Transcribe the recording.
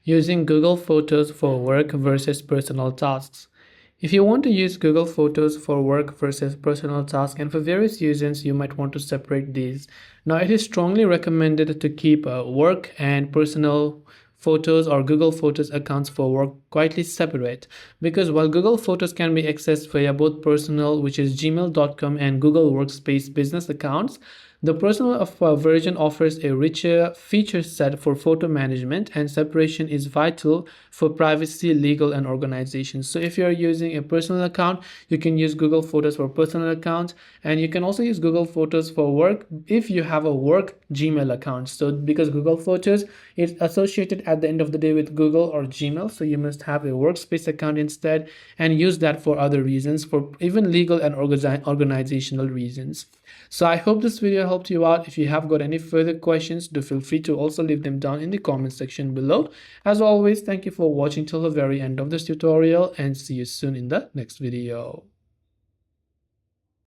Using Google Photos for work versus personal tasks. If you want to use Google Photos for work versus personal tasks, and for various reasons, you might want to separate these. Now, it is strongly recommended to keep work and personal Photos or Google Photos accounts for work quietly separate, because while Google Photos can be accessed via both personal, which is gmail.com, and Google Workspace business accounts, the personal version offers a richer feature set for photo management, and separation is vital for privacy, legal, and organization. So if you're using a personal account, you can use Google Photos for personal account, and you can also use Google Photos for work if you have a work Gmail account. So because Google Photos is associated at the end of the day with Google or Gmail, so you must have a Workspace account instead and use that for other reasons, for even legal and organizational reasons. So I hope this video helped you out. If you have got any further questions, do feel free to also leave them down in the comment section below. As always, thank you for watching till the very end of this tutorial, and see you soon in the next video.